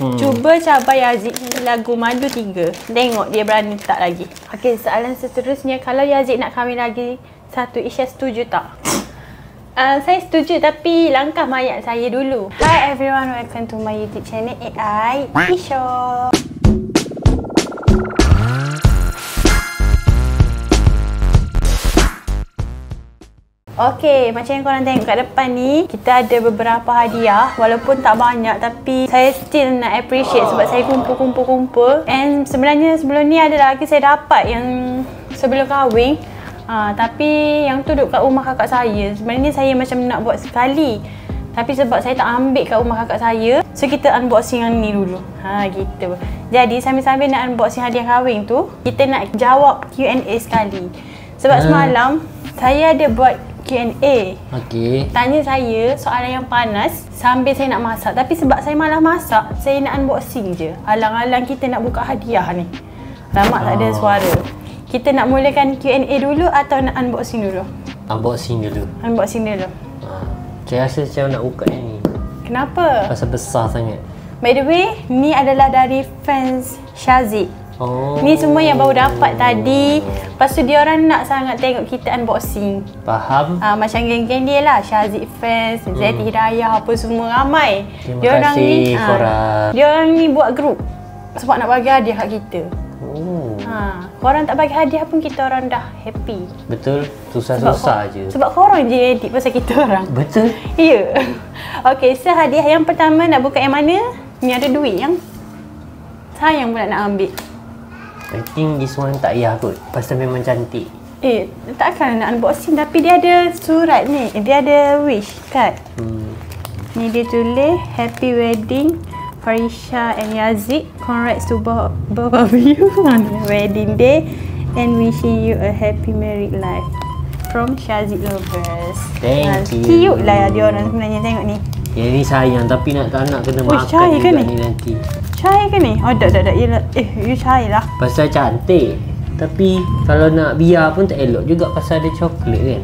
Cuba cabar Yazid nyanyi lagu Madu 3. Tengok dia berani tak lagi. Okey, soalan seterusnya, kalau Yazid nak kahwin lagi satu, Isha setuju tak? Saya setuju, tapi langkah mayat saya dulu. Hi everyone, welcome to my YouTube channel AI Isha. Okey, macam yang korang tengok kat depan ni, kita ada beberapa hadiah. Walaupun tak banyak, tapi saya still nak appreciate sebab saya kumpul. And sebenarnya sebelum ni ada lagi saya dapat yang sebelum kahwin. Tapi yang tu duduk kat rumah kakak saya. Sebenarnya saya macam nak buat sekali, tapi sebab saya tak ambil kat rumah kakak saya, so kita unboxing yang ni dulu. Gitu. Jadi sambil-sambil nak unboxing hadiah kahwin tu, kita nak jawab Q&A sekali. Sebab semalam saya ada buat Q&A. Okey. Tanya saya soalan yang panas sambil saya nak masak. Tapi sebab saya malas masak, saya nak unboxing je. Alang-alang kita nak buka hadiah ni. Alamak, tak ada suara. Kita nak mulakan Q&A dulu atau nak unboxing dulu? Unboxing dulu. Unboxing dulu. Saya rasa macam nak buka yang ni. Kenapa? Pasal besar sangat. By the way, ni adalah dari fans Shazid. Ni semua yang baru dapat tadi. Lepas tu dia orang nak sangat tengok kita unboxing. Faham? Macam geng-geng dia lah, Shazid fans, Zeti Hidayah, apa semua ramai. Terima kasih korang. Dia orang ni buat grup sebab nak bagi hadiah kat kita. Korang tak bagi hadiah pun kita orang dah happy. Betul, susah-susah je. Sebab korang je edit pasal kita orang. Betul. Ya. Okey, so hadiah yang pertama nak buka yang mana? Ni ada duit yang sayang pula nak ambil. I think this one tak payah kot, pasal memang cantik. Takkan nak unboxing, tapi dia ada surat ni. Dia ada wish card. Ni dia tulis, Happy Wedding Farisha and Yazid. Congrats to both of you on your wedding day and wishing you a happy married life. From Shazid Lovers. Thank you. Cute lah dia orang sebenarnya, tengok ni. Yang ni sayang, tapi nak tak nak kena makan cair juga ke ni nanti. Cair ke ni? Oh, tak. You cair lah. Pasal cantik. Tapi kalau nak biar pun tak elok juga pasal ada coklat kan.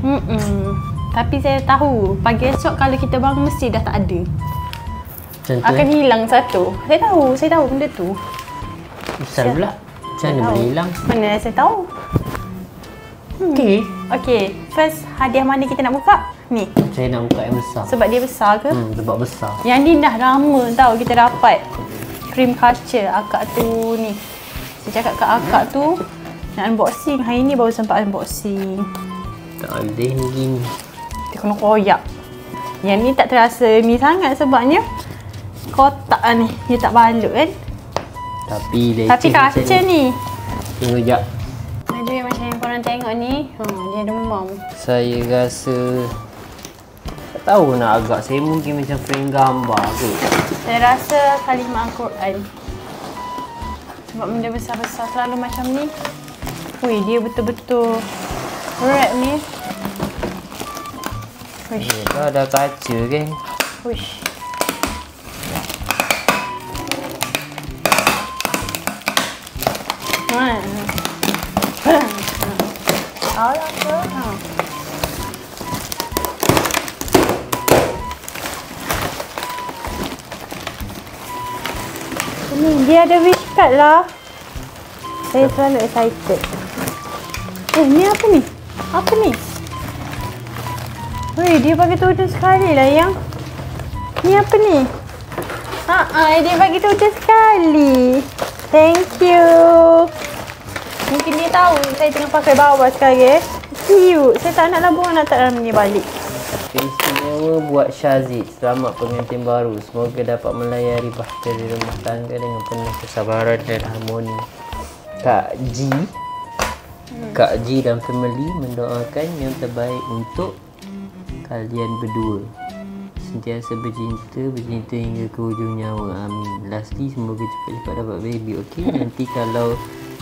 Tapi saya tahu, pagi esok kalau kita bangun mesti dah tak ada. Macam tu akan hilang satu. Saya tahu benda tu. Besar pula. Macam mana boleh hilang? Mana saya tahu. Okey, first hadiah mana kita nak buka? Ni. Saya nak buka yang besar. Sebab dia besar ke? Sebab besar. Yang ni dah lama tahu kita dapat. Cream culture akak tu ni. Saya cakap kat akak tu nak unboxing. Hari ni baru sempat unboxing. Tak boleh ni gini. Dia kena koyak. Yang ni tak terasa ni sangat sebabnya kotak ni. Dia tak balut kan? Tapi kaca ni. Tunggu sekejap. Aduh, macam yang korang tengok ni. Dia demam. Saya rasa tak tahu nak agak. Saya mungkin macam frame gambar tu. Saya rasa kalimah Al-Quran. Sebab benda besar-besar selalu macam ni. Wih, dia betul-betul wrap ni. Wish. Kau ada kaca kan? Wish. Allah ke? Ni dia ada wish card lah. Saya selalu excited. Ni apa ni? Apa ni? Weh, dia bagi tujuh sekali lah yang. Ni apa ni? Dia bagi tujuh sekali. Thank you. Mungkin dia tahu saya tengah pakai bawah sekarang. Cute. Saya tak nak lah buang, nak tak dalam ni balik. Istimewa buat Shazid. Selamat pengantin baru. Semoga dapat melayari bahtera rumah tangga dengan penuh kesabaran dan harmoni. Kak G dan family mendoakan yang terbaik untuk kalian berdua. Sentiasa bercinta hingga ke hujung nyawa. Amin. Lastly, semoga cepat-cepat dapat baby. Okey, nanti kalau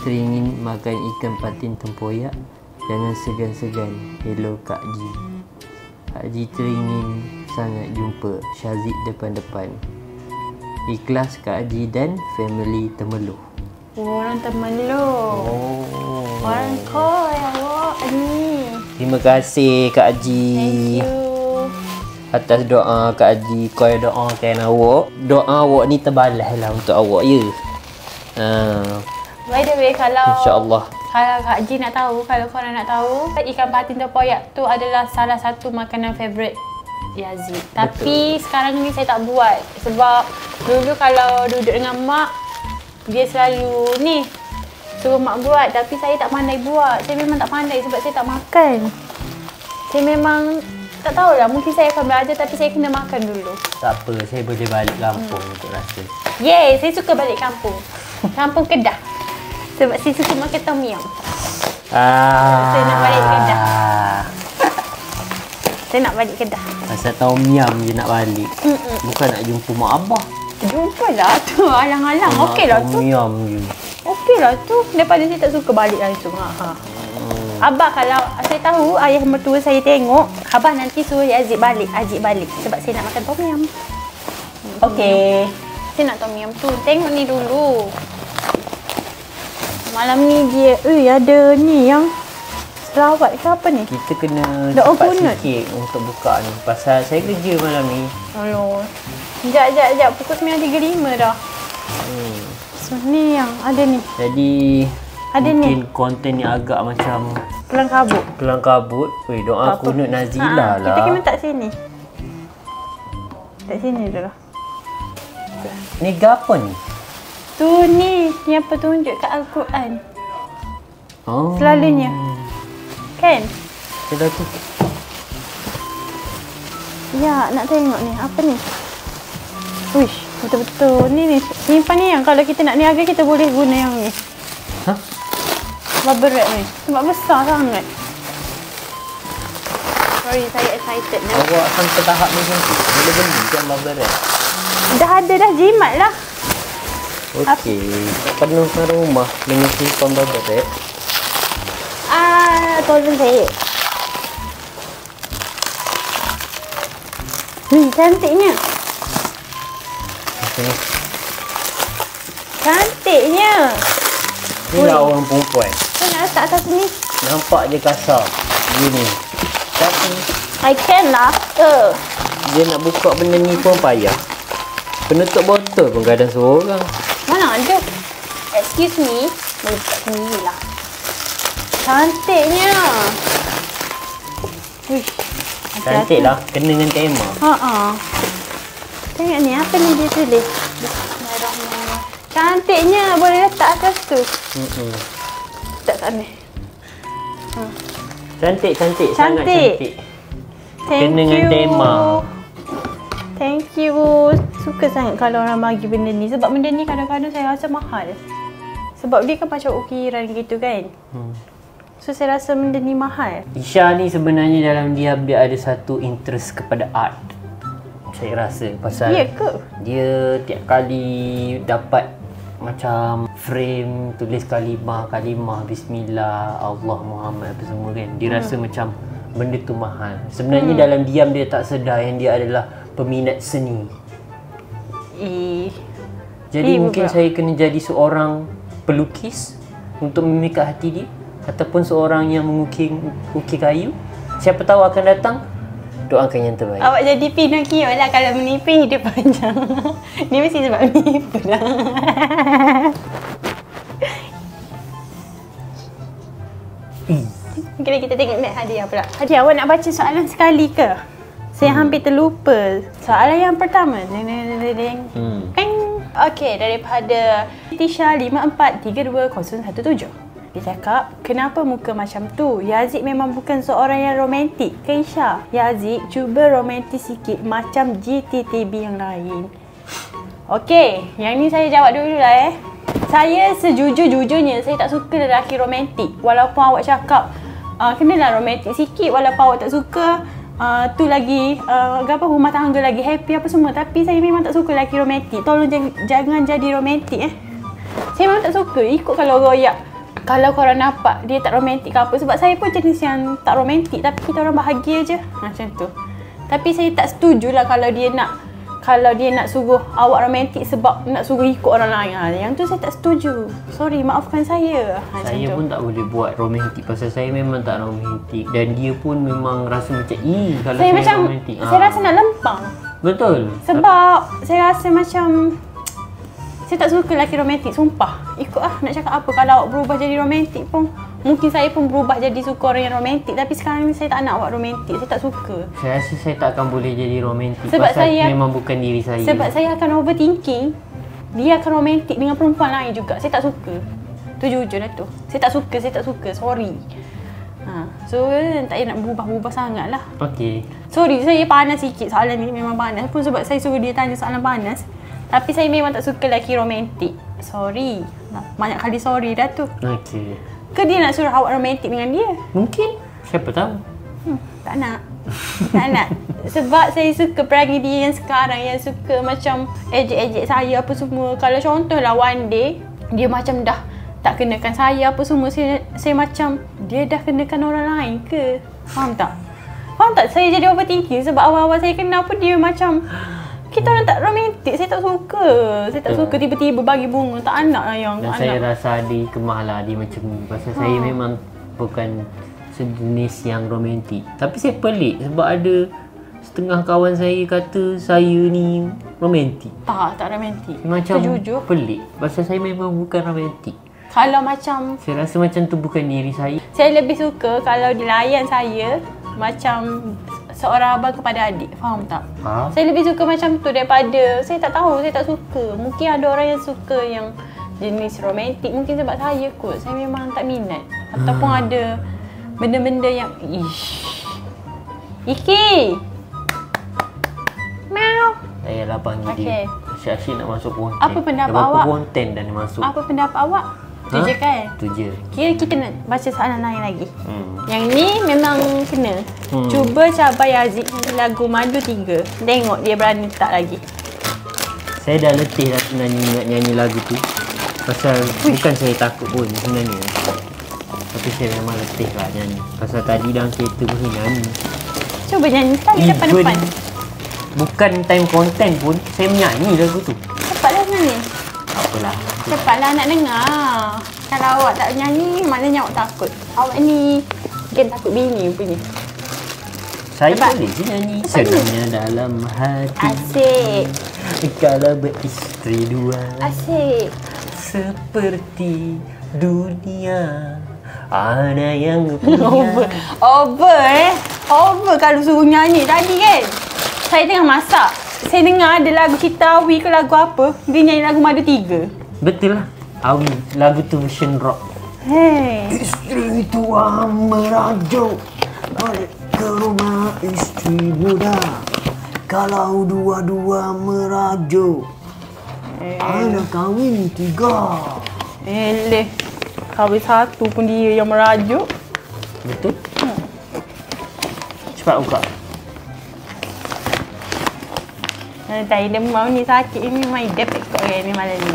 teringin makan ikan patin tempoyak, jangan segan-segan. Hello Kak G. Kak G teringin sangat jumpa Shazid depan-depan. Ikhlas Kak G dan family Temeloh. Orang Temeloh. Orang kau yang awak ni. Terima kasih Kak G. Thank you. atas doa Kak Haji. Kau doakan awak. Doa awak ni terbalas lah untuk awak, ya. By the way, kalau InsyaAllah. Kalau Kak Haji nak tahu, kalau korang nak tahu, ikan patin tempoyak tu adalah salah satu makanan favourite Yazid. Tapi sekarang ni saya tak buat sebab dulu kalau duduk dengan mak, dia selalu ni suruh mak buat, tapi saya tak pandai buat. Saya memang tak pandai sebab saya tak makan. Saya memang tak tahulah, mungkin saya akan belajar tapi saya kena makan dulu. Tak apa, saya boleh balik kampung untuk rasa. Yeay, saya suka balik kampung. Kampung Kedah. Sebab saya suka makan tom yum. Saya nak balik Kedah. Saya nak balik Kedah. Pasal tom yum je nak balik. Bukan nak jumpa mak abah. Jumpalah tu, alang-alang. Okeylah tu. Tom yum je. Okeylah tu. Daripada saya tak suka balik langsung. Abah kalau saya tahu, ayah mertua saya tengok, abah nanti suruh Yazid balik, Ajik balik. Sebab saya nak makan tom yum. Okey. Saya nak tom yum tu. Tengok ni dulu. Malam ni dia, ada ni yang selawat ke apa ni? Kita kena Doa cepat kunut sikit untuk buka ni. Pasal saya kerja malam ni. Aduh. Sekejap. Pukul 9.35 dah. So ni yang ada ni. Jadi Ada mungkin konten ni agak macam Kelang kabut. kelang kabut. Weh, doa kunut Nazila lah. Kita kena tak sini. Tak sini dulu. Ni apa ni? Tu ni yang petunjuk kat Al-Quran. Oh. Selalunya. Kan? Sudah tu. Ya, nak tengok ni. Apa ni? Uish, betul-betul. Ni simpan ni yang kalau kita nak niaga kita boleh guna yang ni. Hah? Bubble wrap ni. Sebab besar sangat. Sorry, saya excited ni. Awak sampai tahap ni macam tu. Boleh beli kan bubble wrap? Dah ada dah, jimat lah. Okey. Penuhkan rumah dengan simpan bubble wrap. Tolong saya. Cantiknya. Macam ni. Cantiknya. Inilah orang perempuan. Saya nak letak atas ni. Nampak je kasar. Gini. Tapi I can lah. dia nak buka benda ni pun payah. Penutup botol pun kadang seorang. Mana ada? Excuse me. Boleh buka sendiri lah. Cantiknya. Wish. Cantik lah. Kena dengan tema. Tengok ni. Apa ni dia tulis? Bismillahirrahmanirrahim. Cantiknya. Boleh letak atas tu. Letak kat ni. Cantik. Sangat Cantik. cantik. Thank Kena dengan you. tema. Thank you. Suka sangat kalau orang bagi benda ni. Sebab benda ni kadang-kadang saya rasa mahal. Sebab dia kan macam ukiran gitu kan. So saya rasa benda ni mahal. Isha ni sebenarnya dalam dia ada satu interest kepada art. Saya rasa pasal Ya ke? dia tiap kali dapat macam frame tulis kalimah bismillah, Allah Muhammad apa semua kan. Dia rasa macam benda tu mahal. Sebenarnya dalam diam dia tak sedar yang dia adalah peminat seni. Jadi mungkin saya kena jadi seorang pelukis untuk memikat hati dia, ataupun seorang yang mengukir kayu. Siapa tahu akan datang. Doakan yang terbaik. Awak jadi Pinocchio lah kalau menipu hidup panjang. Ni mesti sebab menipu lah. Kira kita tengok ni hadiah pula. Hadiah, awak nak baca soalan sekali ke? Saya hampir terlupa. Soalan yang pertama. Okey, daripada Tisha 54320117. Dia cakap, kenapa muka macam tu? Yazid memang bukan seorang yang romantik ke Isha? Yazid, cuba romantik sikit macam GTTB yang lain. Okey, yang ni saya jawab dulu lah Saya sejujur-jujurnya, saya tak suka lelaki romantik. Walaupun awak cakap, kenalah romantik sikit. Walaupun awak tak suka, tu lagi, rumah tangga lagi happy apa semua. Tapi saya memang tak suka lelaki romantik. Tolong jangan jadi romantik Saya memang tak suka, ikut kalau royak. Kalau korang nampak dia tak romantik ke apa. Sebab saya pun jenis yang tak romantik. Tapi kita orang bahagia je. Macam tu. Tapi saya tak setuju lah kalau dia nak. kalau dia nak suruh awak romantik sebab nak suruh ikut orang lain. Yang tu saya tak setuju. Sorry, maafkan saya. Saya pun tak boleh buat romantik pasal saya memang tak romantik dan dia pun memang rasa macam kalau saya macam romantik. Saya rasa nak lempang. Betul. Sebab saya rasa macam saya tak suka lelaki romantik, sumpah. Ikut nak cakap apa, kalau awak berubah jadi romantik pun mungkin saya pun berubah jadi suka orang yang romantik. Tapi sekarang ni saya tak nak awak romantik. Saya tak suka. Saya rasa saya tak akan boleh jadi romantik sebab pasal saya, memang bukan diri saya. Sebab saya akan overthinking. Dia akan romantik dengan perempuan lain juga. Saya tak suka. Tu jujur lah tu. Saya tak suka. Sorry. So tak payah nak berubah-ubah sangat lah. Okay. Sorry, saya panas sikit soalan ni. Memang panas pun sebab saya suruh dia tanya soalan panas. Tapi saya memang tak suka lelaki romantik. Sorry. Banyak kali sorry dah tu. Okay. Ke dia nak suruh awak romantik dengan dia? Mungkin. Siapa tahu. Tak nak. Tak nak. Sebab saya suka perangai dia yang sekarang, yang suka macam ejek-ejek saya apa semua. Kalau contohlah one day dia macam dah tak kenakan saya apa semua, saya macam dia dah kenakan orang lain ke? Faham tak? Faham tak? Saya jadi overthinking sebab awal-awal saya kenal pun dia macam kita orang tak romantik. Saya tak suka. Saya tak suka tiba-tiba bagi bunga. Tak nak lah yang. Dan saya rasa dia kemah lah dia macam ni. Pasal saya memang bukan sejenis yang romantik. Tapi saya pelik sebab ada setengah kawan saya kata saya ni romantik. Tak romantik. Macam jujur pelik. Pasal saya memang bukan romantik. Kalau macam saya rasa macam tu bukan diri saya. Saya lebih suka kalau dilayan saya macam seorang abang kepada adik. Faham tak? Saya lebih suka macam tu daripada saya tak tahu, saya tak suka. Mungkin ada orang yang suka yang jenis romantik. Mungkin sebab saya kot. Saya memang tak minat. Ataupun ada benda-benda yang Iki! Meow! Saya lah panggil dia. Asyik-asyik nak masuk konten. Apa pendapat awak? Berapa konten dah dia masuk? Apa pendapat awak? Tu je kan? Tu je. Kira kita nak baca soalan lain lagi. Yang ni memang kena. Cuba cabar Yazid lagu Madu 3. Tengok dia berani tak lagi. Saya dah letih dah nyanyi lagu tu. Pasal bukan saya takut pun sebenarnya. Tapi saya memang letih lah nyanyi. Pasal tadi dalam kereta pun saya nyanyi. Cuba nyanyi sekali depan-depan. Bukan time konten pun saya menyanyi lagu tu. Cepatlah nyanyi. Apalah. Cepatlah nak dengar. Kalau awak tak nyanyi, maknanya awak takut. Awak ni mungkin takut bini punya. Saya boleh je nyanyi. Senangnya dalam hati. Asyik. Kalau beristeri dua. Asyik. Seperti dunia. Ada yang punya. Over kalau suruh nyanyi tadi kan. Saya tengah masak. Saya dengar ada lagu Cita Awi ke lagu apa. Dia nyanyi lagu Madu 3. Betul lah. Awi. Lagu tu version rock. Hey. Isteri tua merajuk balik ke rumah isteri muda. Kalau dua-dua merajuk, anak kahwin 3. Eleh. Kahwin 1 pun dia yang merajuk. Betul? Cepat buka. Tadi demam ni sakit ni memang depek kok ni malam ni.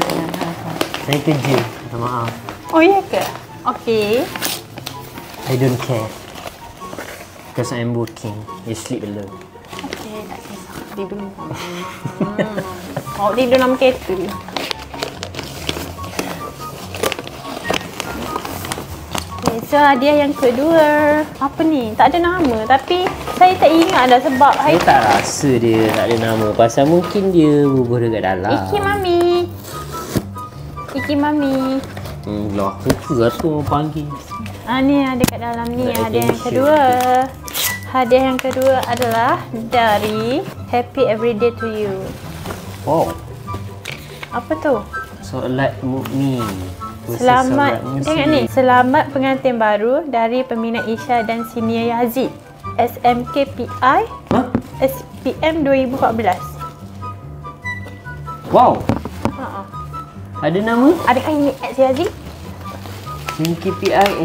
Saya kerja. Minta maaf. Oh iya ke? Okay. I don't care. Because I'm working. You sleep alone. Okay, tak kisah. Tidur. Awak tidur dalam kereta. Okay, so hadiah yang kedua. Apa ni? Tak ada nama tapi saya tak ingat dah sebab saya tak rasa dia tak ada nama. Pasal mungkin dia bubur dekat dalam. Iki Mami. Iki Mami. Lah, itu lah tu orang panggil. Ni ada kat dalam ni. Hadiah yang kedua. Hadiah yang kedua adalah dari Happy Everyday to You. Wow. Apa tu? Solat Mukmin. Selamat. Tengok ni. Selamat pengantin baru dari peminat Isha dan Sinia Yazid. SMKPI. SPM 2014. Wow. Ada nama? Adakah ini X Yazid? SMKPI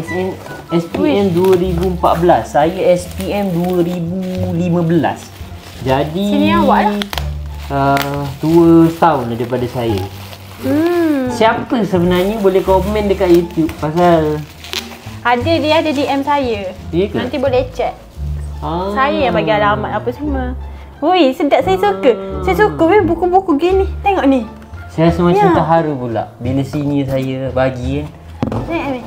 SPM 2014. Saya SPM 2015. Jadi sini awak lah. 2 tahun daripada saya. Siapa sebenarnya boleh komen dekat YouTube pasal dia ada DM saya. Ya ke? Nanti boleh check. Saya yang bagi alamat apa semua. Woi, sedap, saya suka. Saya suka buku-buku gini. Tengok ni. Saya rasa macam terharu pula bila senior saya bagi kan. Tengok ni.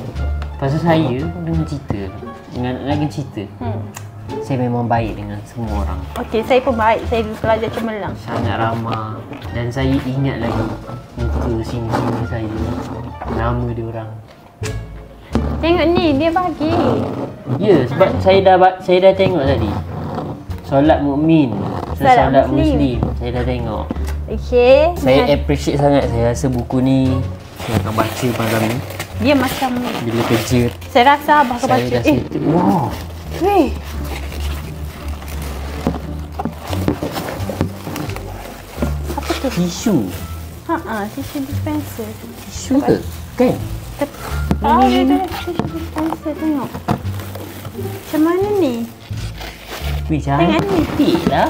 Pasal saya dengan cerita, dengan lagi cerita. Saya memang baik dengan semua orang. Okey, saya pun baik. Saya pelajar cemerlang. Sangat ramah. Dan saya ingat lagi muka senior saya. Nama dia orang. Tengok ni, dia bagi. Ya, sebab saya dah tengok tadi. Solat mukmin, solat muslim. Saya dah tengok. Okey. Saya appreciate sangat. Saya rasa buku ni saya akan baca malam ni. Dia macam Bila kerja. saya rasa abah akan Saya baca. dah settle. Wow. Weh. Apa tu? Tisu. Tisu dispenser. Tisu ke? Kan? Dia ada tisu dispenser, tengok. Macam mana ni? Wih, Tengok ni. cantik lah.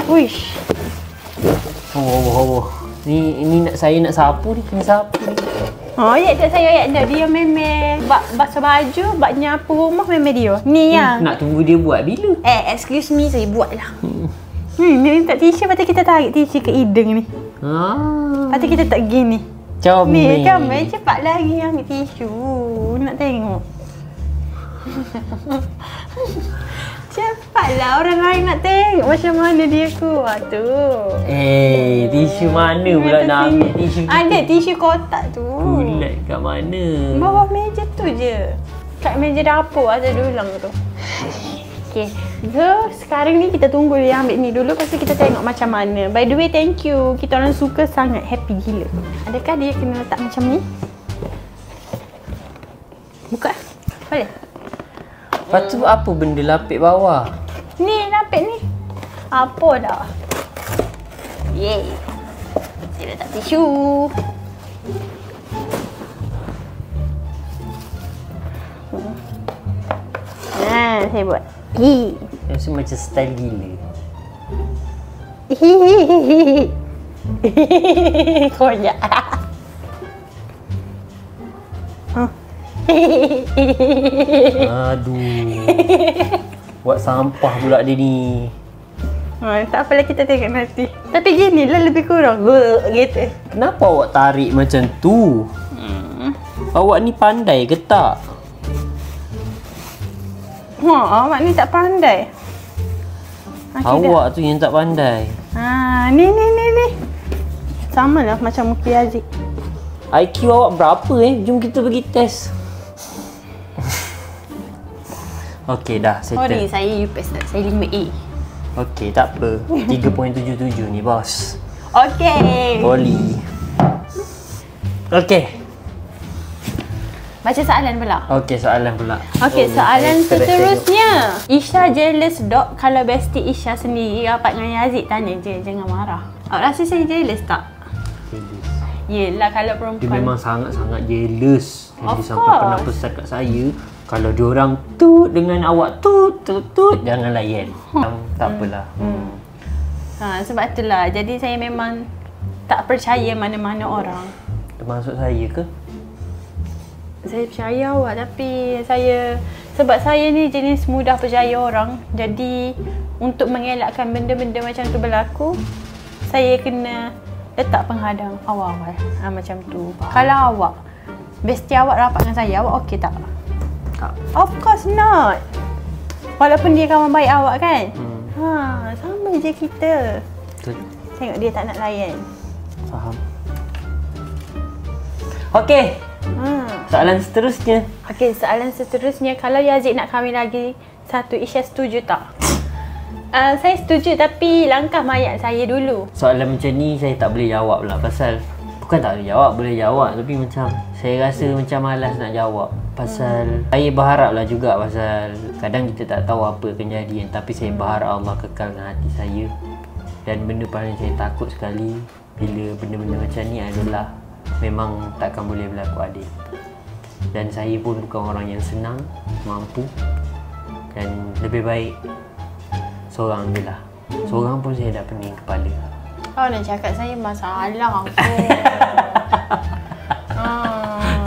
Wish. Oh. Ni saya nak sapu ni, kena sapu ni. Ya tak saya ayat dah. Dia memang basuh baju, bak nyapu rumah memang dia. Ni yang. Nak tunggu dia buat bila? Excuse me, saya buat lah. Ni minta tisu, lepas tu kita tarik tisu ke hidung ni. Lepas tu kita tak gini. Comel. Ni comel, cepat lagi ambil tisu. Nak tengok. Cepatlah, orang lain nak tengok macam mana dia kuat tu. Tisu mana pula nak ambil tisu kita? Ada tisu kotak tu. Bulat kat mana? Bawah meja tu je. Kat meja dapur ada dulang tu. Okay. So, sekarang ni kita tunggu dia ambil ni dulu. Lepas tu kita tengok macam mana. By the way, thank you. Kita orang suka sangat. Happy gila. Adakah dia kena letak macam ni? Buka. Boleh? Lepas tu apa benda lapik bawah? Ni, lapik ni. Apa dah? Yeay. Saya letak tisu. Saya buat. Rasa macam style gila. Koyak. Aduh. Buat sampah pula dia ni. Tak apalah, kita tengok nanti. Tapi ginilah lebih kurang. Gitu. Kenapa awak tarik macam tu? Awak ni pandai ke tak? Awak ni tak pandai. Awak tu yang tak pandai. Ni. Sama lah macam Muki Aziz. IQ awak berapa Jom kita pergi test. Okey dah, settle. Sorry, saya UPS tak. Saya 5A. Okey, tak apa. 3.77 ni, bos. Okey. Poli. Okey. Baca soalan pula. Okey, soalan pula. Okey, soalan seterusnya. Isha jealous dok kalau bestie Isha sendiri rapat dengan Yazid. Tanya je, jangan marah. Awak rasa saya jealous tak? Jealous. Yelah, kalau perempuan. Dia memang sangat-sangat jealous. Of Dia sampai pernah pesan kat saya, kalau diorang tut dengan awak tut, jangan layan. Tak apalah. Sebab itulah. Jadi saya memang tak percaya mana-mana orang. Termasuk saya ke? Saya percaya awak, tapi sebab saya ni jenis mudah percaya orang. Jadi untuk mengelakkan benda-benda macam tu berlaku, saya kena letak penghadang awal-awal. Macam tu. Kalau awak, bestie awak rapat dengan saya, awak okey tak? Tak. Of course not. Walaupun dia kawan baik awak kan? Sama je kita. Betul. Tengok dia tak nak layan. Faham. Okey. Soalan seterusnya. Okey, soalan seterusnya. Kalau Yazid nak kahwin lagi satu, Isha setuju tak? Saya setuju, tapi langkah mayat saya dulu. Soalan macam ni saya tak boleh jawab pula. Pasal bukan tak boleh jawab, boleh jawab. Tapi macam saya rasa macam malas nak jawab. Pasal saya berharap lah juga. Pasal kadang kita tak tahu apa kejadian. Tapi saya berharap Allah kekalkan hati saya. Dan benda paling saya takut sekali bila benda-benda macam ni adalah memang takkan boleh berlaku adil. Dan saya pun bukan orang yang senang, mampu. Dan lebih baik seorang je lah. Seorang pun saya dah pening kepala. Kau nak cakap saya masalah aku.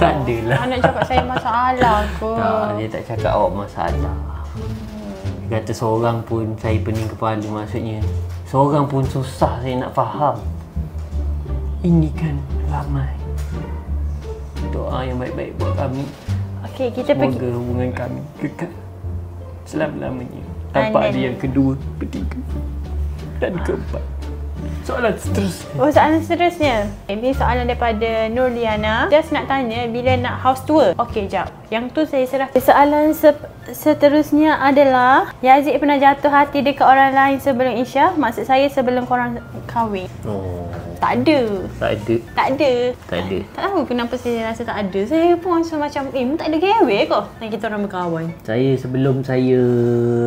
Tak adalah. Kau nak cakap saya masalah aku. Tak, dia tak cakap awak masalah. Dia kata seorang pun saya pening kepala, maksudnya seorang pun susah saya nak faham. Ini kan ramai. Doa yang baik-baik buat kami. Okey, kita pergi. Semoga hubungan kami kekal selama-lamanya tanpa ada yang kedua, ketiga dan keempat. Soalan seterusnya. Oh, soalan seterusnya. Ini soalan daripada Nurliana. Just nak tanya bila nak house tour. Okey, jap. Yang tu saya serah. Soalan seterusnya adalah Yazid pernah jatuh hati dekat orang lain sebelum Isya? Maksud saya sebelum korang kahwin. Oh, Tak ada. tak ada. Tak ada. Tak ada. Tak tahu kenapa saya rasa tak ada. Saya pun rasa macam, tak ada gawe kau. Dan kita orang berkawan. Saya sebelum saya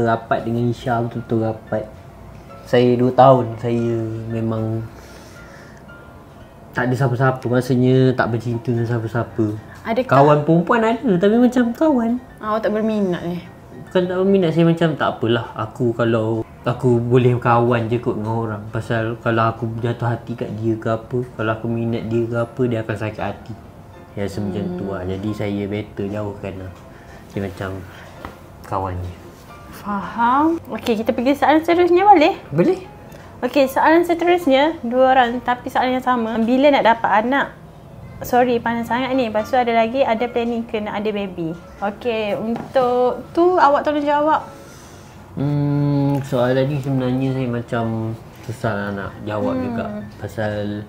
rapat dengan Isya, betul-betul rapat. Saya 2 tahun, saya memang tak ada siapa-siapa. Maksudnya tak bercinta dengan siapa-siapa. Adakah Kawan perempuan ada, tapi macam kawan. awak tak berminat ni? Bukan tak berminat, saya macam tak apalah. Kalau aku boleh kawan je kot dengan orang. Pasal kalau aku jatuh hati kat dia ke apa, kalau aku minat dia ke apa, dia akan sakit hati. Ya macam tu lah. Jadi saya better jauhkan lah. Dia macam kawan je. Faham. Okey, kita pergi soalan seterusnya boleh? Boleh? Okey, soalan seterusnya 2 orang tapi soalan yang sama. Bila nak dapat anak? Sorry, panas sangat ni. Lepas tu ada lagi, ada planning ke nak ada baby? Okey, untuk tu awak tolong jawab. Soalan ni sebenarnya saya macam susah lah nak jawab juga. Pasal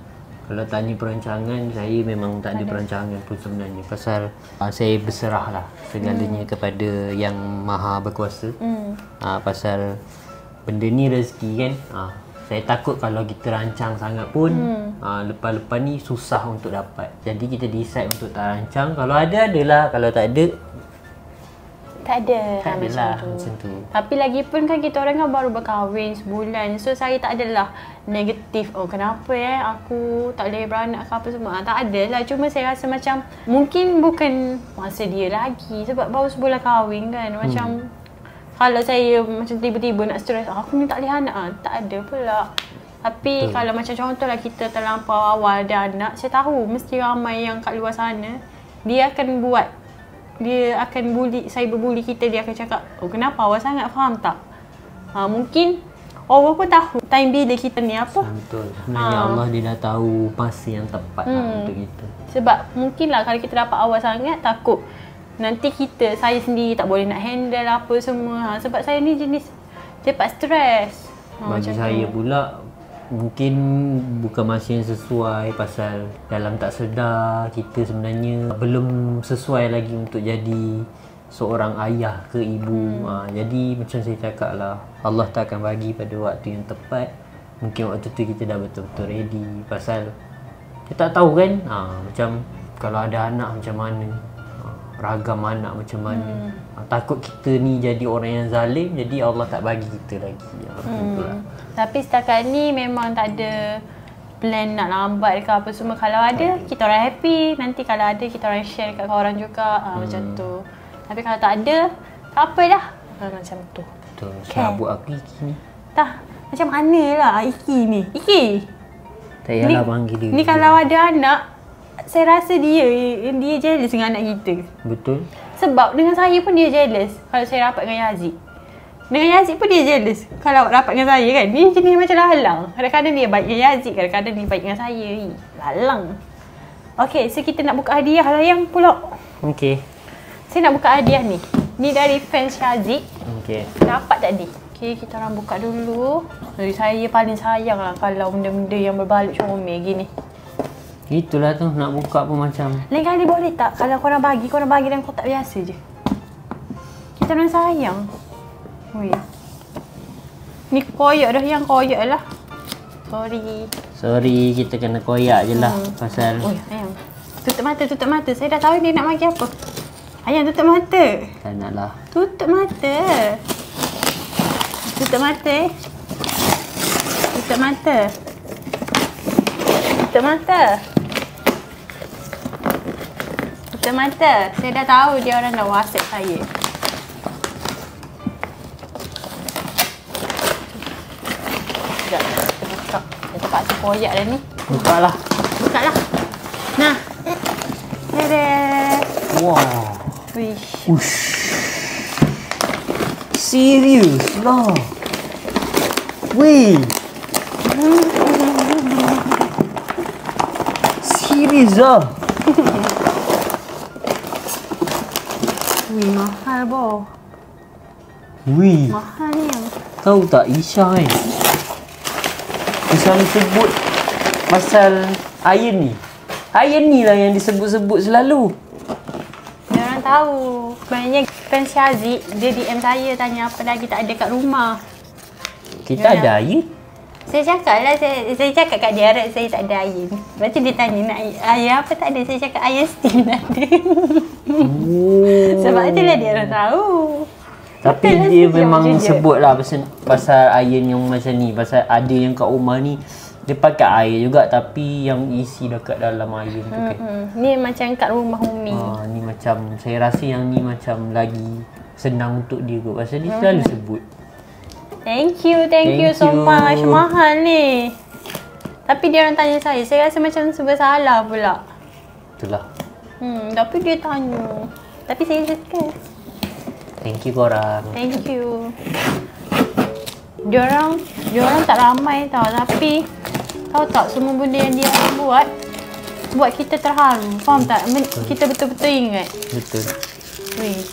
kalau tanya perancangan, saya memang tak ada perancangan pun sebenarnya. Pasal saya berserah lah segalanya kepada yang maha berkuasa. Pasal benda ni rezeki kan. Saya takut kalau kita rancang sangat pun lepas-lepas ni susah untuk dapat. Jadi kita decide untuk tak rancang. Kalau ada, adalah. Kalau tak ada, Tak ada. tak macam adalah tu. macam tu. Tapi lagi pun kan kita orang kan baru berkahwin sebulan. So saya tak adalah negatif. Oh kenapa aku tak boleh beranak ke apa semua. Tak adalah. Cuma saya rasa macam mungkin bukan masa dia lagi. Sebab baru sebulan kahwin kan. Macam kalau saya macam tiba-tiba nak stres, aku ni tak boleh anak. Tak ada pula. Tapi kalau macam contohlah kita terlampau awal ada anak, saya tahu mesti ramai yang kat luar sana dia akan buat, dia akan bully, cyberbully kita. Dia akan cakap, oh kenapa awak sangat, faham tak? Mungkin Allah pun tahu time bila kita ni apa. Betul. Sebenarnya Allah dia dah tahu masa yang tepat lah untuk kita. Sebab mungkinlah kalau kita dapat awal sangat, takut nanti saya sendiri tak boleh nak handle apa semua. Sebab saya ni jenis cepat stres. Bagi saya pula mungkin bukan masa yang sesuai. Pasal dalam tak sedar kita sebenarnya belum sesuai lagi untuk jadi seorang ayah ke ibu. Jadi macam saya cakap lah, Allah tak akan bagi pada waktu yang tepat. Mungkin waktu tu kita dah betul-betul ready. Pasal kita tak tahu kan, macam kalau ada anak macam mana, ragam anak macam mana. Takut kita ni jadi orang yang zalim, jadi Allah tak bagi kita lagi. Itulah. Tapi setakat ni memang tak ada plan nak lambat ke apa semua. Kalau ada, kita orang happy. Nanti kalau ada, kita orang share kat korang juga. Macam tu. Tapi kalau tak ada, tak apa dah. Macam tu. Betul. Serabut aku Iki ni. Tak. Macam mana lah Iki ni? Iki! Tak payahlah panggil dia. Ni kalau ada anak, saya rasa dia jealous dengan anak kita. Betul. Sebab dengan saya pun dia jealous kalau saya rapat dengan Yazid. Dengan Yazid pun dia jealous kalau rapat dengan saya kan. Dia jenis macam lalang. Kadang-kadang dia baik dengan Yazid, kadang-kadang dia baik dengan saya. Lalang. Okay, so kita nak buka hadiah lah yang pula. Okay. Saya nak buka hadiah ni. Ni dari fans Yazid. Okay. Dapat tadi. Okay, kita orang buka dulu. Jadi saya paling sayang lah kalau benda-benda yang berbalut comel gini. Itulah tu, nak buka pun macam. Lain kali boleh tak kalau korang bagi dalam kotak biasa je. Kita orang sayang. Ui. Ni koyak dah, yang koyak lah. Sorry, kita kena koyak je lah. Pasal Ui, sayang. Tutup mata. Saya dah tahu dia nak bagi apa. Ayang, tutup mata. tak nak lah. Tutup mata. Tutup mata. Tutup mata. Tutup mata. Tutup mata. Saya dah tahu dia orang dah WhatsApp saya. Sekejap, kita buka. Saya terpaksa koyak dah ni. Buka lah. Buka lah. Nah. Tada. Wow. Wish. Ush. Serius lah. Weh. Serius lah. Wih, mahal boh. Weh. Mahal ni. Tahu tak Isha kan? Isha ni sebut pasal iron ni. Iron ni lah yang disebut-sebut selalu. Dia orang tahu. Sebenarnya fans Syazik, dia DM saya tanya apa lagi tak ada kat rumah. Kita ada iron. Saya cakap lah, saya cakap kat dia harap saya tak ada iron. Lepas tu dia tanya nak iron apa tak ada. Saya cakap iron steam tak ada. Oh. Sebab itulah dia orang tahu. Tapi Betul dia lah, memang sejam je. sebut lah pasal iron yang macam ni. Pasal ada yang kat rumah ni dia pakai air juga tapi yang isi dekat dalam iron tu kan. Ni macam kat rumah Umi. Ni macam saya rasa yang ni macam lagi senang untuk dia kot. Pasal dia selalu sebut. Thank you so you. much. Mahal ni. Tapi dia orang tanya saya rasa macam serba salah pula. Itulah. Tapi dia tanya. Tapi saya suka. Thank you korang. Thank you. Diorang tak ramai tau, tapi tahu tak semua benda yang dia buat kita terharu. Faham tak? Kita betul-betul ingat. Betul. Weh.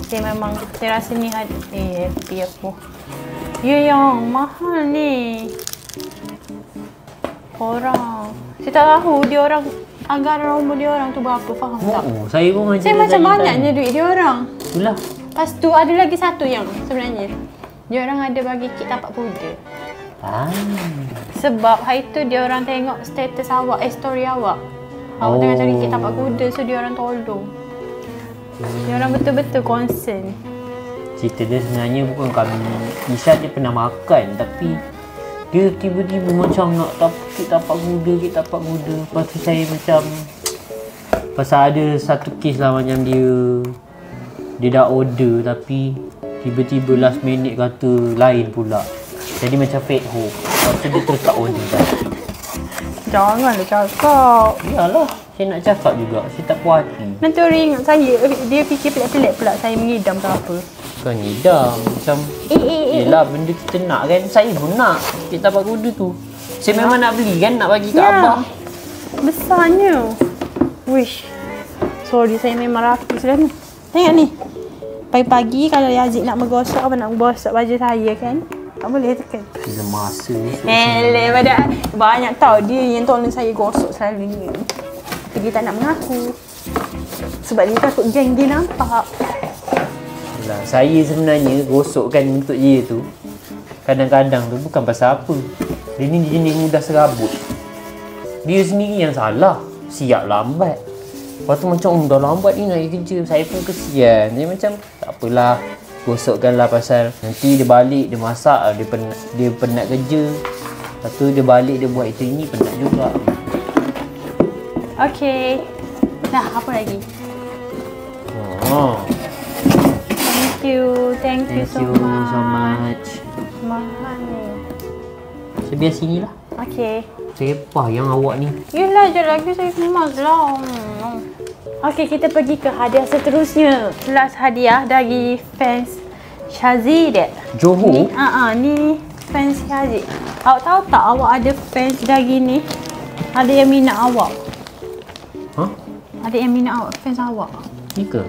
Saya rasa ni happy aku. Ya yang mahal ni. Korang. Saya tak tahu dia orang anggaran rumah dia orang tu berapa, faham tak? Saya pun macam Saya macam banyaknya duit dia orang. Itulah. Lepas tu ada lagi satu yang sebenarnya dia orang ada bagi kit tapak kuda. Sebab hari tu dia orang tengok status awak, story awak. Awak tengah cari kit tapak kuda, so dia orang tolong. Dia orang betul-betul concern. Cerita dia sebenarnya bukan kami. Isha dia pernah makan tapi dia tiba-tiba macam nak kit tapak kuda. Lepas tu saya macam pasal ada satu kes lah macam dia dah order tapi tiba-tiba last minute kata lain pula. Jadi macam fake hope. Lepas tu dia terus tak order tadi. Janganlah cakap. Yalah, saya nak cakap juga. Saya tak puas hati. Nanti orang ingat saya, dia fikir pelik-pelik pula saya mengidam ke apa. Bukan ngidam. Macam yelah benda kita nak kan. Saya pun nak kit tapak kuda tu. Saya memang nak beli kan, nak bagi kat Abah. Besarnya. Wish. Sorry, saya memang rapi sudah ni. Tengok ni. Pagi-pagi kalau Yazid nak menggosok baju saya kan, tak boleh tekan. Bila masa ni Pada banyak tahu dia yang tolong saya gosok selalu ni. Tapi dia tak nak mengaku. Sebab dia takut geng dia nampak. Yalah, saya sebenarnya gosokkan untuk dia tu kadang-kadang tu bukan pasal apa. Dia ni jenis mudah serabut. Dia sendiri yang salah. Siap lambat. Lepas tu macam dah lambat ni nak pergi kerja. Saya pun kesian. Dia macam tak apalah, gosokkanlah pasal nanti dia balik, dia masak, dia penat kerja. Lepas tu dia balik, dia buat itu ini, penat juga. Okay. Dah, apa lagi? Thank you so much. Mahal ni. So biar sini lah. Okay. Sepah yang awak ni. Yelah, je lagi saya kemas lah. Okay, kita pergi ke hadiah seterusnya. Last hadiah dari fans Syazik. Johor? Ni fans Syazik. Awak tahu tak awak ada fans dari ni? Ada yang minat awak. Ada yang minat awak, fans awak. Ni ke?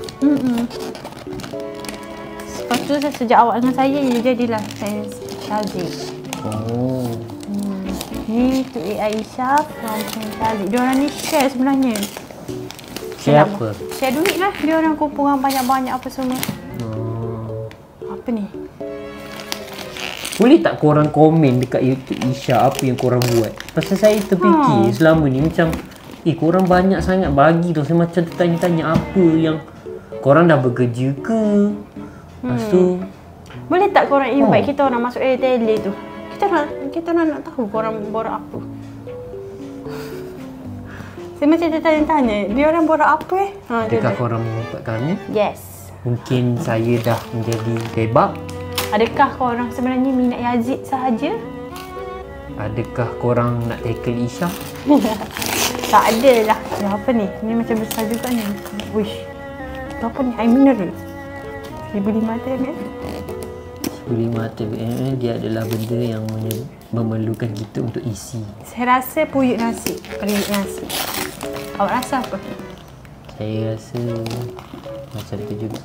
Lepas tu sejak awak dengan saya, dia jadilah fans Syazik. Ni tu Aisyah from fans Syazik. Diorang ni share sebenarnya. Share apa? Share duit lah. Diorang kumpulan banyak-banyak apa semua. Apa ni? Boleh tak korang komen dekat YouTube Isha apa yang korang buat? Pasal saya terfikir selama ni macam korang banyak sangat bagi tu. Saya macam tertanya-tanya apa yang korang dah bekerja ke? Lepas tu boleh tak korang invite kita orang masuk tele tu? Kita orang nak tahu korang borak apa. Saya macam tertanya-tanya, dia orang borak apa adakah korang mendapat kami? Yes. Mungkin saya dah menjadi bebab. Adakah korang sebenarnya minat Yazid sahaja? Adakah korang nak tackle Isha? Tak ada lah. Apa ni? Ni macam besar juga ni. Wish. Apa ni? Air mineral. 1,500 ml. 1,500 ml dia adalah benda yang memerlukan kita untuk isi. Saya rasa puyuk nasi. Periuk nasi. Awak rasa apa? Saya rasa macam tu juga.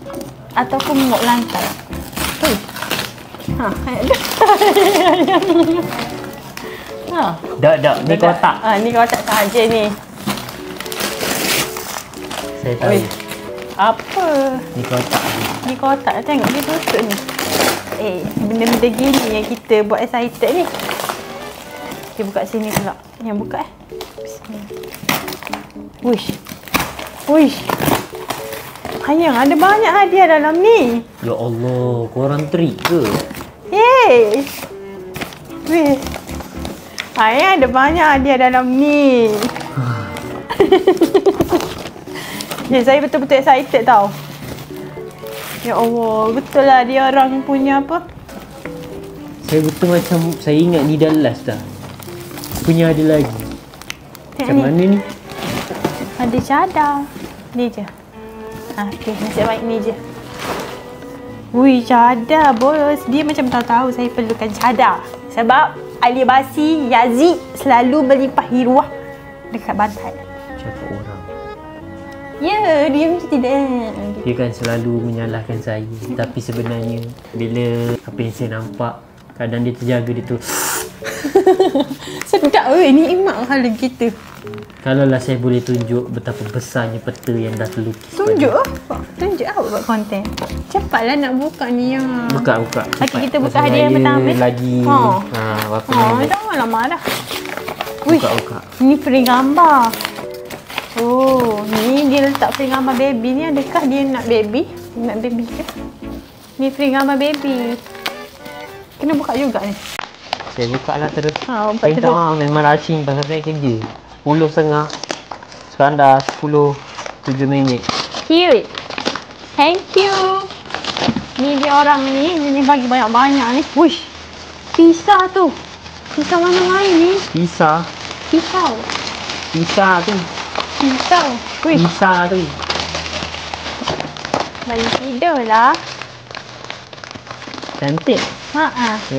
Ataupun mok lantai. Ha, ha. Dak, ni kotak. Ni kotak sahaja ni. Saya tahu. Apa? Ni kotak. Ni kotak, tengok dia tutup ni. Benda-benda gini yang kita buat excited ni. Kita buka sini pula. Yang buka Bismillah. Wish. Wish. Sayang, ada banyak hadiah dalam ni. Ya Allah, korang trik ke? Yeay. Wish. Sayang, ada banyak hadiah dalam ni. Saya betul-betul excited tau. Ya Allah, betul lah dia orang punya apa? Saya betul macam saya ingat ni dah last dah. Punya ada lagi. Macam mana ni? Ada cadar. Ni je. Okey, nasib baik ni je. Wih, cadar bos. Dia macam tahu-tahu saya perlukan cadar. Sebab Alia Basi Yazid selalu melimpahi ruah dekat bantal. Cakap orang. Ya, dia macam tidak. Dia kan selalu menyalahkan saya. Tapi sebenarnya bila apa yang saya nampak, kadang dia terjaga dia tu. Sedap nikmat kalau gitu. Kalaulah saya boleh tunjuk betapa besarnya peta yang dah terlukis. Tunjuk apa? Tunjuk apa buat konten? Cepatlah nak buka ni yang. Buka. Okey, kita buka hadiah yang pertama. Lagi. Berapa minit? Janganlah marah. Buka. Ni free gambar. Oh, ni dia letak free gambar baby ni. Adakah dia nak baby? Nak baby ke? Ni free gambar baby. Kena buka juga ni. Saya buka lah terus. Buka terus. Memang racing pasal saya kerja 10.30. Sekarang dah 10.07 minit. Cute. Thank you. Ni dia orang ni. Ni bagi banyak-banyak ni. Wush. Pisau tu. Pisau mana-mana ni? Pisau tu. Pisau. Wush. Pisau tu. Bagi tidur lah. Cantik. Terima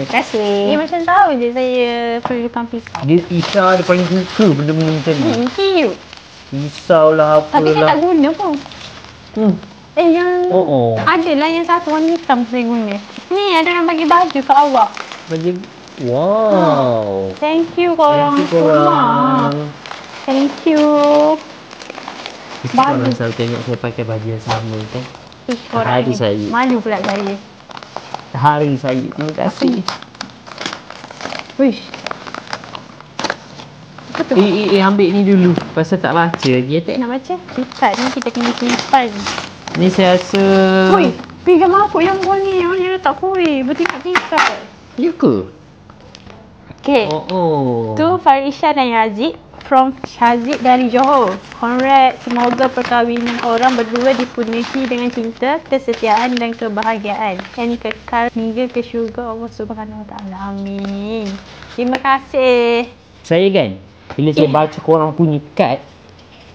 kasih. Dia macam tahu je saya perlukan pisau. Dia Isha dia paling suka benda-benda macam ni. Cute. Pisau lah apalah. Tapi saya tak guna pun. Yang adalah yang satu warna hitam saya guna. Ni ada orang bagi baju kat awak. Baju. Wow. Thank you korang semua. Thank you. Korang selalu tengok saya pakai baju yang sama kan. Hari saya. Malu pula saya. Hari saya. Terima kasih. Wish. Apa tu? Ambil ni dulu. Pasal tak baca lagi. Tak nak baca? Kitab ni kita kena simpan. Ni saya rasa. Oi, pinjam aku yang gua ni. Yang dia letak kuih. Bertingkat-tingkat. Ya ke? Okay. Tu Farisha dan Yazid. From Yazid dari Johor. Congrats. Semoga perkahwinan orang berdua dipenuhi dengan cinta, kesetiaan dan kebahagiaan yang kekal hingga ke syurga Allah Subhanahu Wa Taala. Amin. Terima kasih. Saya kan, bila saya baca korang punya kad,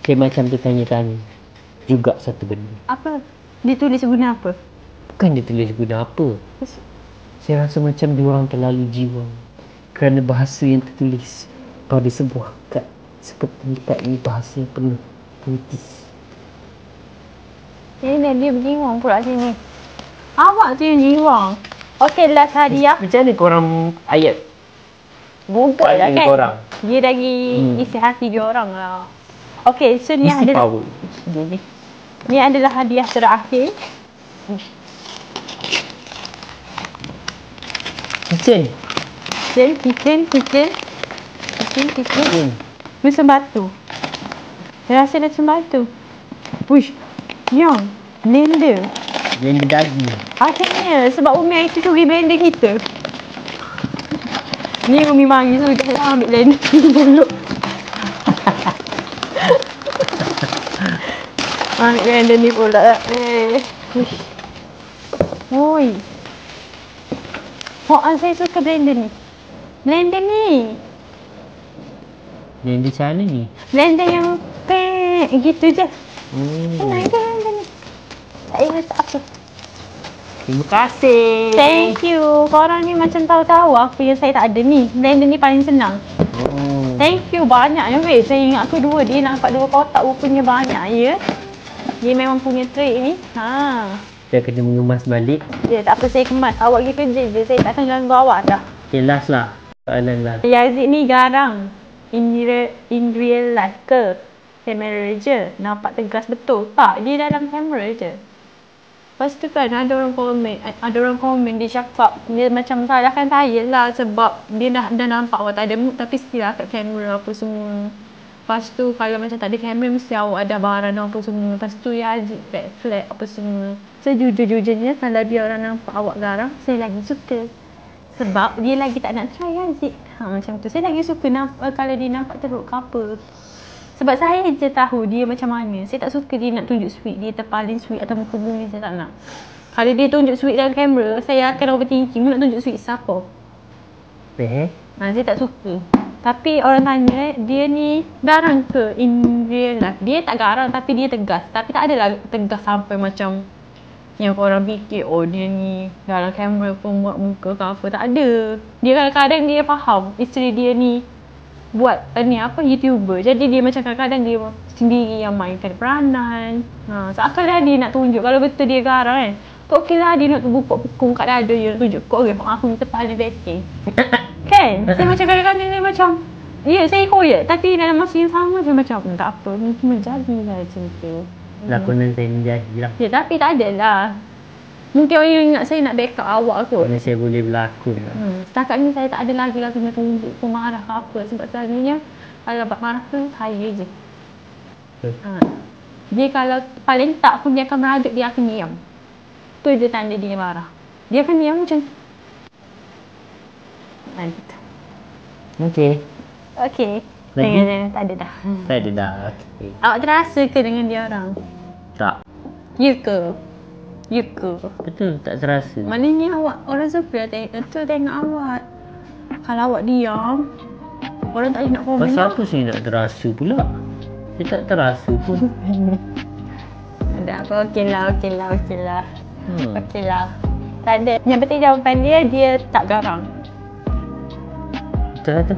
saya macam tertanya-tanya juga satu benda. Apa? Dia tulis guna apa? Bukan dia tulis guna apa. Saya rasa macam diorang terlalu jiwa kerana bahasa yang tertulis pada sebuah kad. Seperti kad ni bahasa yang penuh puitis. Dia berjiwang pula sini. Awak tu yang jiwang. Okey, last hadiah. Macam mana korang ayat? Google lah kan. Korang. Dia lagi isi hati dia orang lah. Okey, so ni adalah power. Ni adalah hadiah terakhir. Kitchen. Mesin batu. Saya rasa mesin batu. Wish. Yang. Blender. Blender daging. Akhirnya. Sebab Umi itu curi blender kita. Ni Umi mari. So kita ambil blender dulu. Ambil blender ni pula. Wish. Oi. Saya suka blender ni. Blender macam mana ni? Blender yang gitu je. Blender ni. Tak ingat apa. Terima kasih. Thank you. Korang ni macam tahu-tahu apa yang saya tak ada ni. Blender ni paling senang. Thank you banyaknya weh. Saya ingat kedua dia nampak 2 kotak rupanya banyak ya. Dia memang punya trik ni. Kita kena mengemas balik. Ya tak apa saya kemas. Awak pergi kerja je. Saya tak akan ganggu awak dah. Okay, last lah. Soalan last. Yazid ni garang. In real life ke? Kamera je. Nampak tegas betul. Tak, dia dalam kamera je. Lepas tu kan ada orang komen dia cakap dia macam salahkan saya lah sebab dia dah nampak awak tak ada mood tapi still kat kamera apa semua. Lepas tu kalau macam tak ada kamera mesti awak ada barang apa semua. Lepas tu Yazid flat apa semua. Sejujur-jujurnya kalau dia orang nampak awak garang, saya lagi suka. Sebab dia lagi tak nak try Yazid. Macam tu. Saya lagi suka kalau dia nampak teruk ke apa. Sebab saya je tahu dia macam mana. Saya tak suka dia nak tunjuk sweet. Dia terpaling sweet atau muka bumi saya tak nak. Kalau dia tunjuk sweet dalam kamera, saya akan overthinking. Nak tunjuk sweet siapa? Saya tak suka. Tapi orang tanya dia ni garang ke in real life? Dia tak garang tapi dia tegas. Tapi tak adalah tegas sampai macam yang korang fikir oh dia ni dalam kamera pun buat muka ke apa. Tak ada. Dia kadang-kadang dia faham isteri dia ni buat YouTuber. Jadi dia macam kadang-kadang dia sendiri yang mainkan peranan. Seakan-akan dia nak tunjuk kalau betul dia garang kan. Tak okey lah dia nak buka pukul kat dada dia nak tunjuk kau aku ni terpaling backing. Kan? Saya macam kadang-kadang dia macam ya saya koyak tapi dalam masa yang sama dia macam tak apa menjadi lah macam tu. Lakonan saya menjadi lah. Ya tapi tak adalah. Mungkin orang yang ingat saya nak backup awak kot. Mana saya boleh berlakon lah. Setakat ni saya tak ada lagi nak tunjuk pemarah ke apa. Sebab selalunya kalau dapat marah tu saya je. Dia kalau paling tak pun dia akan meraduk, dia akan diam. Tu je tanda dia marah. Dia akan diam macam gitu. Okay. Jangan tak ada dah. Tak ada dah. Okay. Awak terasa ke dengan dia orang? Tak. Ya ke? Betul tak terasa. Maknanya awak orang suka tengok awak. Kalau awak diam, orang tak nak komen. Pasal apa saya nak terasa pula? Saya tak terasa pun. Ada apa? Okey lah. Okey lah. Tak ada. Yang penting jawapan dia tak garang. Betul lah tu.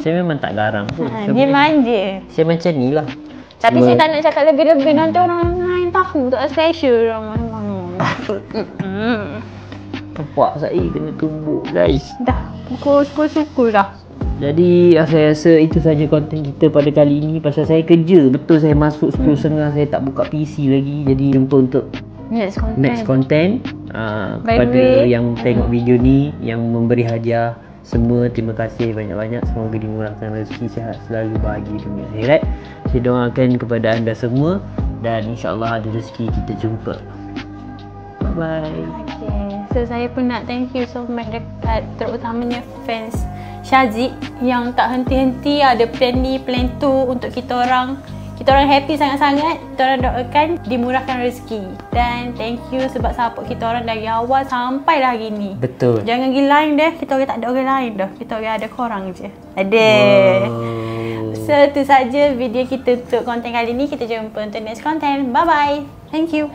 Saya memang tak garang pun. Dia manja. Saya macam ni lah. Tapi saya tak nak cakap lebih-lebih. Nanti orang lain tahu tak special orang mana. Nampak saya kena tumbuk guys. Dah pukul syukur dah. Jadi saya rasa itu saja konten kita pada kali ini. Pasal saya kerja. Betul saya masuk 10.30 saya tak buka PC lagi. Jadi jumpa untuk next content. Kepada yang tengok video ni, yang memberi hadiah semua, terima kasih banyak-banyak. Semoga dimurahkan rezeki, sihat selalu, bahagia dunia akhirat. Saya doakan kepada anda semua dan insyaAllah ada rezeki kita jumpa. Bye bye. Okay. So saya pun nak thank you so much dekat terutamanya fans Syazik yang tak henti-henti ada plan ni plan tu untuk kita orang. Kita orang happy sangat-sangat. Kita orang doakan dimurahkan rezeki. Dan thank you sebab support kita orang dari awal sampai dah hari ni. Betul. Jangan pergi lain dah. Kita orang tak ada orang lain dah. Kita orang ada korang je. Ada. So tu saja video kita untuk konten kali ni. Kita jumpa untuk next content. Bye bye. Thank you.